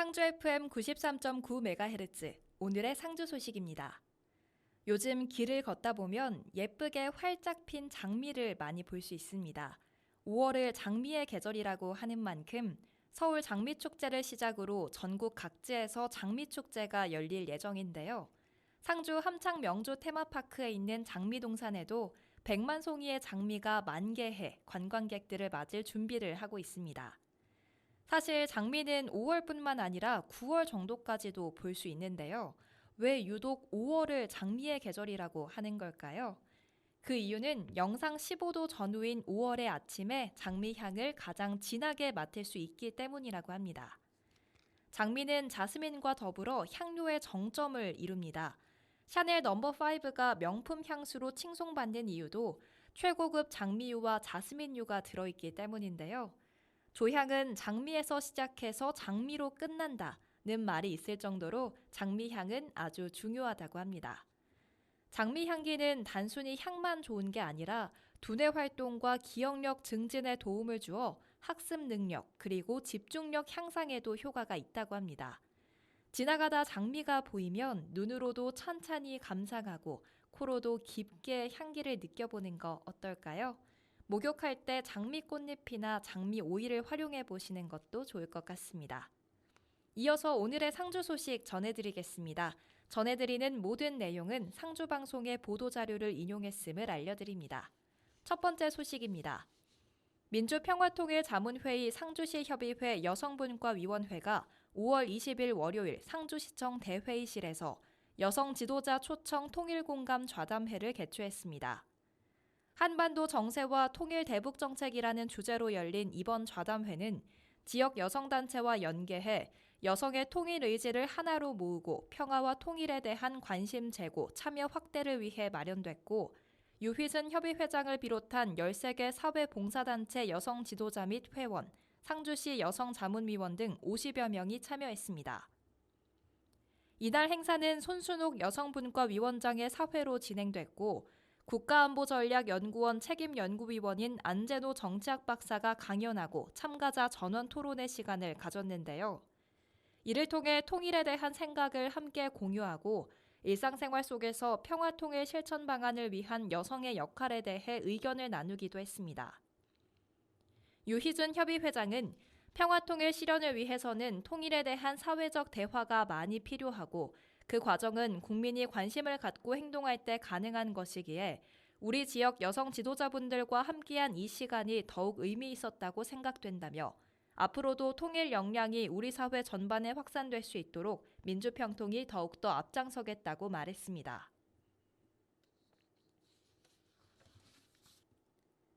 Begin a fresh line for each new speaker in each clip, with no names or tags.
상주 FM 93.9MHz 오늘의 상주 소식입니다. 요즘 길을 걷다 보면 예쁘게 활짝 핀 장미를 많이 볼 수 있습니다. 5월을 장미의 계절이라고 하는 만큼 서울 장미축제를 시작으로 전국 각지에서 장미축제가 열릴 예정인데요. 상주 함창 명조 테마파크에 있는 장미동산에도 100만 송이의 장미가 만개해 관광객들을 맞을 준비를 하고 있습니다. 사실 장미는 5월뿐만 아니라 9월 정도까지도 볼 수 있는데요. 왜 유독 5월을 장미의 계절이라고 하는 걸까요? 그 이유는 영상 15도 전후인 5월의 아침에 장미 향을 가장 진하게 맡을 수 있기 때문이라고 합니다. 장미는 자스민과 더불어 향료의 정점을 이룹니다. 샤넬 넘버5가 명품 향수로 칭송받는 이유도 최고급 장미유와 자스민유가 들어있기 때문인데요. 조향은 장미에서 시작해서 장미로 끝난다는 말이 있을 정도로 장미향은 아주 중요하다고 합니다. 장미 향기는 단순히 향만 좋은 게 아니라 두뇌 활동과 기억력 증진에 도움을 주어 학습 능력 그리고 집중력 향상에도 효과가 있다고 합니다. 지나가다 장미가 보이면 눈으로도 찬찬히 감상하고 코로도 깊게 향기를 느껴보는 거 어떨까요? 목욕할 때 장미 꽃잎이나 장미 오일을 활용해 보시는 것도 좋을 것 같습니다. 이어서 오늘의 상주 소식 전해드리겠습니다. 전해드리는 모든 내용은 상주방송의 보도자료를 인용했음을 알려드립니다. 첫 번째 소식입니다. 민주평화통일자문회의 상주시협의회 여성분과위원회가 5월 20일 월요일 상주시청 대회의실에서 여성 지도자 초청 통일공감 좌담회를 개최했습니다. 한반도 정세와 통일 대북 정책이라는 주제로 열린 이번 좌담회는 지역 여성단체와 연계해 여성의 통일 의지를 하나로 모으고 평화와 통일에 대한 관심 제고, 참여 확대를 위해 마련됐고 유휘준 협의회장을 비롯한 13개 사회봉사단체 여성 지도자 및 회원, 상주시 여성자문위원 등 50여 명이 참여했습니다. 이날 행사는 손순옥 여성분과위원장의 사회로 진행됐고 국가안보전략연구원 책임연구위원인 안재노 정치학 박사가 강연하고 참가자 전원 토론의 시간을 가졌는데요. 이를 통해 통일에 대한 생각을 함께 공유하고 일상생활 속에서 평화통일 실천 방안을 위한 여성의 역할에 대해 의견을 나누기도 했습니다. 유희준 협의회장은 평화통일 실현을 위해서는 통일에 대한 사회적 대화가 많이 필요하고 그 과정은 국민이 관심을 갖고 행동할 때 가능한 것이기에 우리 지역 여성 지도자분들과 함께한 이 시간이 더욱 의미 있었다고 생각된다며 앞으로도 통일 역량이 우리 사회 전반에 확산될 수 있도록 민주평통이 더욱더 앞장서겠다고 말했습니다.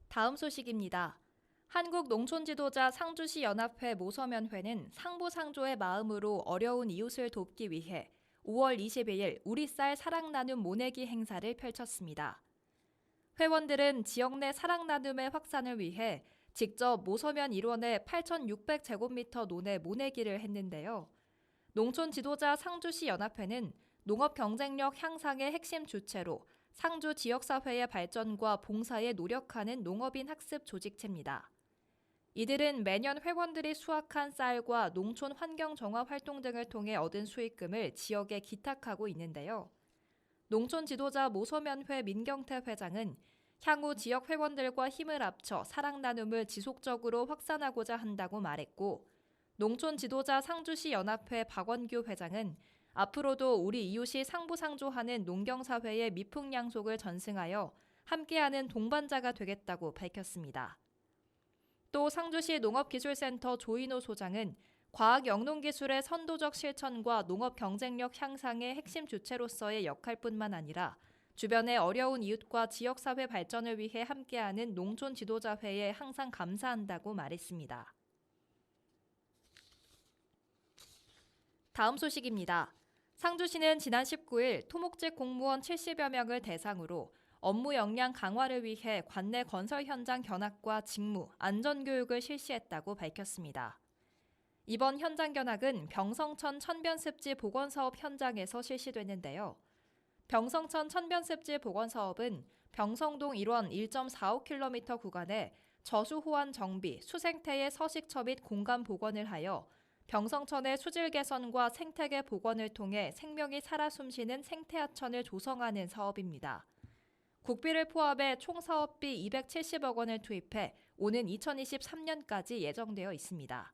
다음 소식입니다. 한국농촌지도자 상주시 연합회 모서면회는 상부상조의 마음으로 어려운 이웃을 돕기 위해 5월 22일 우리 쌀 사랑 나눔 모내기 행사를 펼쳤습니다. 회원들은 지역 내 사랑 나눔의 확산을 위해 직접 모서면 일원에 8,600제곱미터 논에 모내기를 했는데요. 농촌 지도자 상주시 연합회는 농업 경쟁력 향상의 핵심 주체로 상주 지역사회의 발전과 봉사에 노력하는 농업인 학습 조직체입니다. 이들은 매년 회원들이 수확한 쌀과 농촌 환경 정화 활동 등을 통해 얻은 수익금을 지역에 기탁하고 있는데요. 농촌 지도자 모서면회 민경태 회장은 향후 지역 회원들과 힘을 합쳐 사랑 나눔을 지속적으로 확산하고자 한다고 말했고, 농촌 지도자 상주시 연합회 박원규 회장은 앞으로도 우리 이웃이 상부상조하는 농경사회의 미풍양속을 전승하여 함께하는 동반자가 되겠다고 밝혔습니다. 또 상주시 농업기술센터 조인호 소장은 과학 영농기술의 선도적 실천과 농업 경쟁력 향상의 핵심 주체로서의 역할뿐만 아니라 주변의 어려운 이웃과 지역사회 발전을 위해 함께하는 농촌 지도자회에 항상 감사한다고 말했습니다. 다음 소식입니다. 상주시는 지난 19일 토목직 공무원 70여 명을 대상으로 업무 역량 강화를 위해 관내 건설 현장 견학과 직무, 안전교육을 실시했다고 밝혔습니다. 이번 현장 견학은 병성천 천변습지 복원사업 현장에서 실시됐는데요. 병성천 천변습지 복원사업은 병성동 1원 1.45km 구간에 저수호환 정비, 수생태의 서식처 및 공간 복원을 하여 병성천의 수질 개선과 생태계 복원을 통해 생명이 살아 숨쉬는 생태하천을 조성하는 사업입니다. 국비를 포함해 총 사업비 270억 원을 투입해 오는 2023년까지 예정되어 있습니다.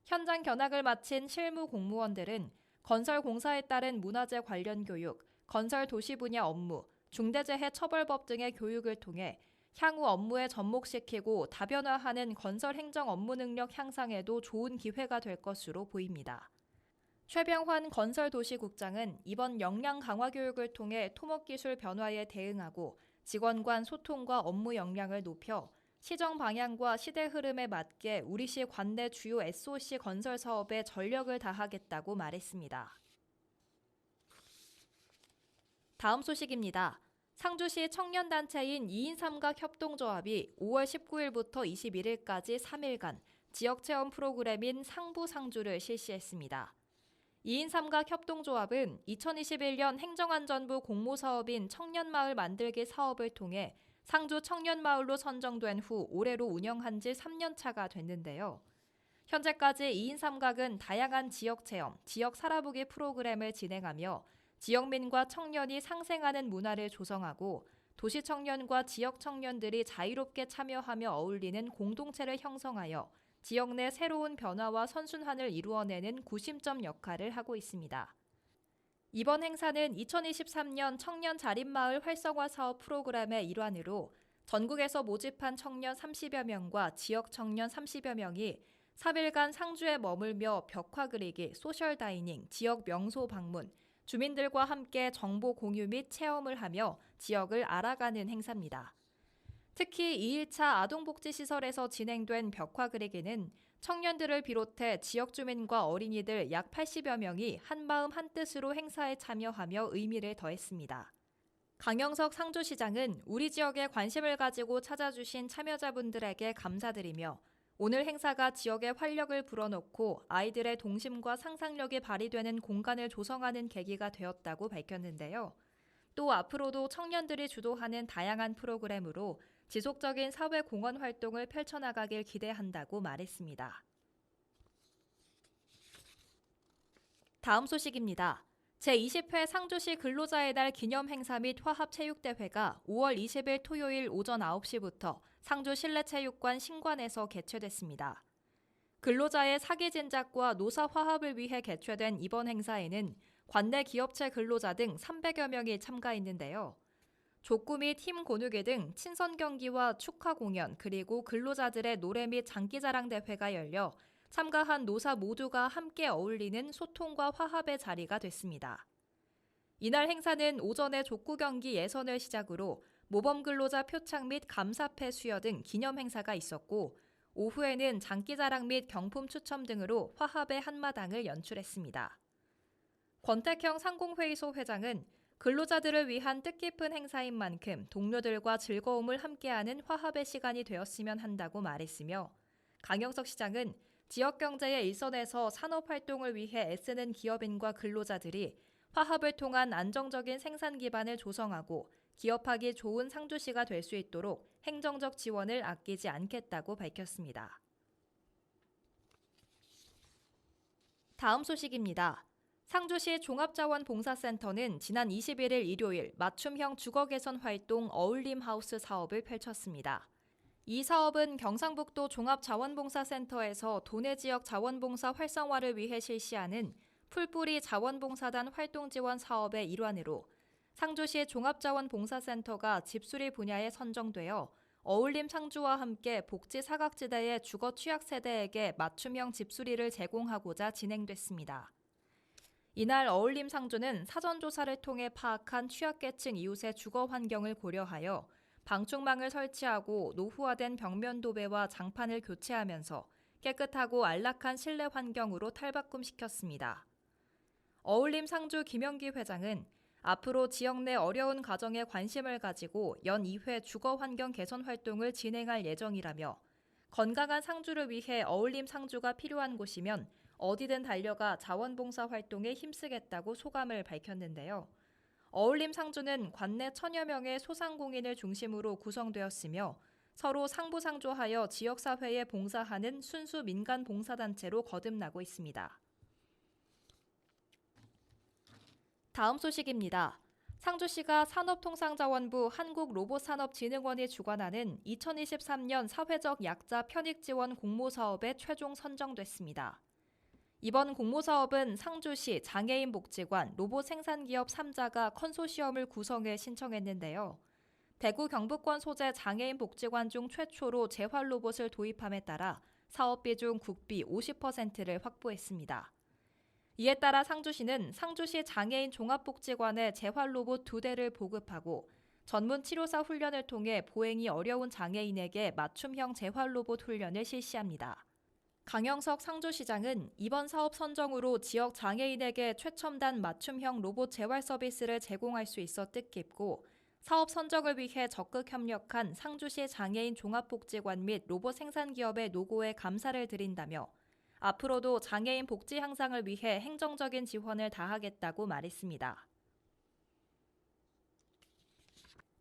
현장 견학을 마친 실무 공무원들은 건설 공사에 따른 문화재 관련 교육, 건설 도시 분야 업무, 중대재해 처벌법 등의 교육을 통해 향후 업무에 접목시키고 다변화하는 건설 행정 업무 능력 향상에도 좋은 기회가 될 것으로 보입니다. 최병환 건설도시국장은 이번 역량 강화 교육을 통해 토목기술 변화에 대응하고 직원 간 소통과 업무 역량을 높여 시정 방향과 시대 흐름에 맞게 우리시 관내 주요 SOC 건설 사업에 전력을 다하겠다고 말했습니다. 다음 소식입니다. 상주시 청년단체인 2인 삼각 협동조합이 5월 19일부터 21일까지 3일간 지역체험 프로그램인 상부상주를 실시했습니다. 2인 삼각 협동조합은 2021년 행정안전부 공모사업인 청년마을 만들기 사업을 통해 상주 청년마을로 선정된 후 올해로 운영한 지 3년 차가 됐는데요. 현재까지 2인 삼각은 다양한 지역체험, 지역 살아보기 프로그램을 진행하며 지역민과 청년이 상생하는 문화를 조성하고 도시 청년과 지역 청년들이 자유롭게 참여하며 어울리는 공동체를 형성하여 지역 내 새로운 변화와 선순환을 이루어내는 구심점 역할을 하고 있습니다. 이번 행사는 2023년 청년 자립마을 활성화 사업 프로그램의 일환으로 전국에서 모집한 청년 30여 명과 지역 청년 30여 명이 3일간 상주에 머물며 벽화 그리기, 소셜 다이닝, 지역 명소 방문, 주민들과 함께 정보 공유 및 체험을 하며 지역을 알아가는 행사입니다. 특히 2일차 아동복지시설에서 진행된 벽화 그리기는 청년들을 비롯해 지역 주민과 어린이들 약 80여 명이 한마음 한뜻으로 행사에 참여하며 의미를 더했습니다. 강영석 상주시장은 우리 지역에 관심을 가지고 찾아주신 참여자분들에게 감사드리며 오늘 행사가 지역에 활력을 불어넣고 아이들의 동심과 상상력이 발휘되는 공간을 조성하는 계기가 되었다고 밝혔는데요. 또 앞으로도 청년들이 주도하는 다양한 프로그램으로 지속적인 사회 공헌 활동을 펼쳐나가길 기대한다고 말했습니다. 다음 소식입니다. 제20회 상주시 근로자의 날 기념 행사 및 화합체육대회가 5월 20일 토요일 오전 9시부터 상주 실내체육관 신관에서 개최됐습니다. 근로자의 사기 진작과 노사 화합을 위해 개최된 이번 행사에는 관내 기업체 근로자 등 300여 명이 참가했는데요. 족구 및 힘 고누기 등 친선 경기와 축하 공연 그리고 근로자들의 노래 및 장기자랑 대회가 열려 참가한 노사 모두가 함께 어울리는 소통과 화합의 자리가 됐습니다. 이날 행사는 오전에 족구 경기 예선을 시작으로 모범 근로자 표창 및 감사패 수여 등 기념 행사가 있었고 오후에는 장기자랑 및 경품 추첨 등으로 화합의 한마당을 연출했습니다. 권택형 상공회의소 회장은 근로자들을 위한 뜻깊은 행사인 만큼 동료들과 즐거움을 함께하는 화합의 시간이 되었으면 한다고 말했으며 강영석 시장은 지역 경제의 일선에서 산업활동을 위해 애쓰는 기업인과 근로자들이 화합을 통한 안정적인 생산 기반을 조성하고 기업하기 좋은 상주시가 될 수 있도록 행정적 지원을 아끼지 않겠다고 밝혔습니다. 다음 소식입니다. 상주시 종합자원봉사센터는 지난 21일 일요일 맞춤형 주거 개선 활동 어울림하우스 사업을 펼쳤습니다. 이 사업은 경상북도 종합자원봉사센터에서 도내 지역 자원봉사 활성화를 위해 실시하는 풀뿌리 자원봉사단 활동지원 사업의 일환으로 상주시 종합자원봉사센터가 집수리 분야에 선정되어 어울림 상주와 함께 복지 사각지대의 주거 취약 세대에게 맞춤형 집수리를 제공하고자 진행됐습니다. 이날 어울림 상주는 사전조사를 통해 파악한 취약계층 이웃의 주거 환경을 고려하여 방충망을 설치하고 노후화된 벽면 도배와 장판을 교체하면서 깨끗하고 안락한 실내 환경으로 탈바꿈시켰습니다. 어울림 상주 김영기 회장은 앞으로 지역 내 어려운 가정에 관심을 가지고 연 2회 주거 환경 개선 활동을 진행할 예정이라며 건강한 상주를 위해 어울림 상주가 필요한 곳이면 어디든 달려가 자원봉사 활동에 힘쓰겠다고 소감을 밝혔는데요. 어울림 상주는 관내 1000여 명의 소상공인을 중심으로 구성되었으며 서로 상부상조하여 지역사회에 봉사하는 순수 민간 봉사단체로 거듭나고 있습니다. 다음 소식입니다. 상주시가 산업통상자원부 한국로봇산업진흥원이 주관하는 2023년 사회적 약자 편익지원 공모사업에 최종 선정됐습니다. 이번 공모사업은 상주시 장애인복지관 로봇생산기업 3자가 컨소시엄을 구성해 신청했는데요. 대구 경북권 소재 장애인복지관 중 최초로 재활로봇을 도입함에 따라 사업비 중 국비 50%를 확보했습니다. 이에 따라 상주시는 상주시 장애인 종합복지관에 재활로봇 2대를 보급하고 전문 치료사 훈련을 통해 보행이 어려운 장애인에게 맞춤형 재활로봇 훈련을 실시합니다. 강영석 상주시장은 이번 사업 선정으로 지역 장애인에게 최첨단 맞춤형 로봇 재활 서비스를 제공할 수 있어 뜻깊고 사업 선정을 위해 적극 협력한 상주시 장애인 종합복지관 및 로봇 생산기업의 노고에 감사를 드린다며 앞으로도 장애인 복지 향상을 위해 행정적인 지원을 다하겠다고 말했습니다.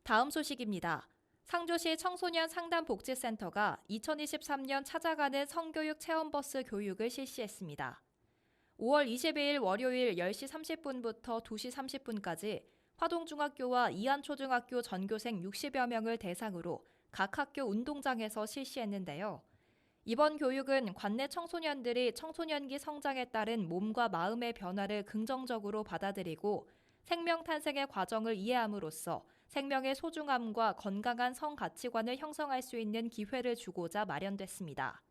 다음 소식입니다. 상주시 청소년 상담복지센터가 2023년 찾아가는 성교육 체험버스 교육을 실시했습니다. 5월 22일 월요일 10시 30분부터 2시 30분까지 화동중학교와 이안초등학교 전교생 60여 명을 대상으로 각 학교 운동장에서 실시했는데요. 이번 교육은 관내 청소년들이 청소년기 성장에 따른 몸과 마음의 변화를 긍정적으로 받아들이고 생명 탄생의 과정을 이해함으로써 생명의 소중함과 건강한 성가치관을 형성할 수 있는 기회를 주고자 마련됐습니다.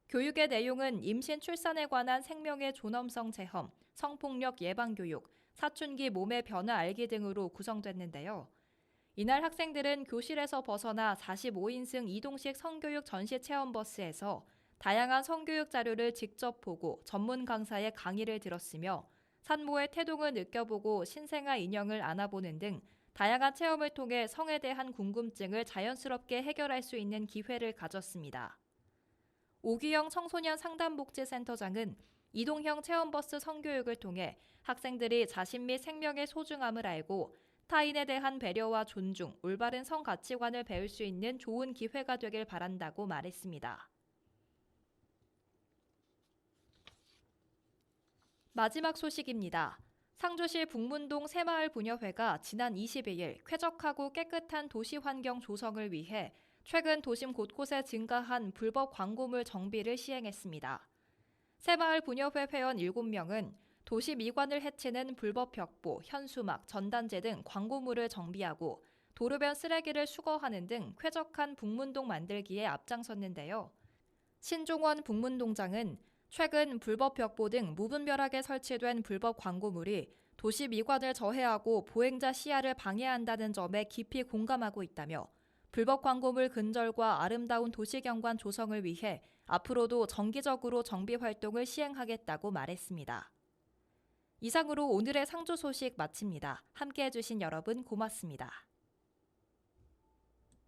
교육의 내용은 임신 출산에 관한 생명의 존엄성 체험, 성폭력 예방 교육, 사춘기 몸의 변화 알기 등으로 구성됐는데요. 이날 학생들은 교실에서 벗어나 45인승 이동식 성교육 전시 체험버스에서 다양한 성교육 자료를 직접 보고 전문 강사의 강의를 들었으며 산모의 태동을 느껴보고 신생아 인형을 안아보는 등 다양한 체험을 통해 성에 대한 궁금증을 자연스럽게 해결할 수 있는 기회를 가졌습니다. 오기영 청소년 상담복지센터장은 이동형 체험버스 성교육을 통해 학생들이 자신 및 생명의 소중함을 알고 타인에 대한 배려와 존중, 올바른 성가치관을 배울 수 있는 좋은 기회가 되길 바란다고 말했습니다. 마지막 소식입니다. 상주시 북문동 새마을부녀회가 지난 22일 쾌적하고 깨끗한 도시 환경 조성을 위해 최근 도심 곳곳에 증가한 불법 광고물 정비를 시행했습니다. 새마을부녀회 회원 7명은 도시 미관을 해치는 불법 벽보, 현수막, 전단지 등 광고물을 정비하고 도로변 쓰레기를 수거하는 등 쾌적한 북문동 만들기에 앞장섰는데요. 신종원 북문동장은 최근 불법 벽보 등 무분별하게 설치된 불법 광고물이 도시 미관을 저해하고 보행자 시야를 방해한다는 점에 깊이 공감하고 있다며 불법 광고물 근절과 아름다운 도시경관 조성을 위해 앞으로도 정기적으로 정비 활동을 시행하겠다고 말했습니다. 이상으로 오늘의 상주 소식 마칩니다. 함께해 주신 여러분 고맙습니다.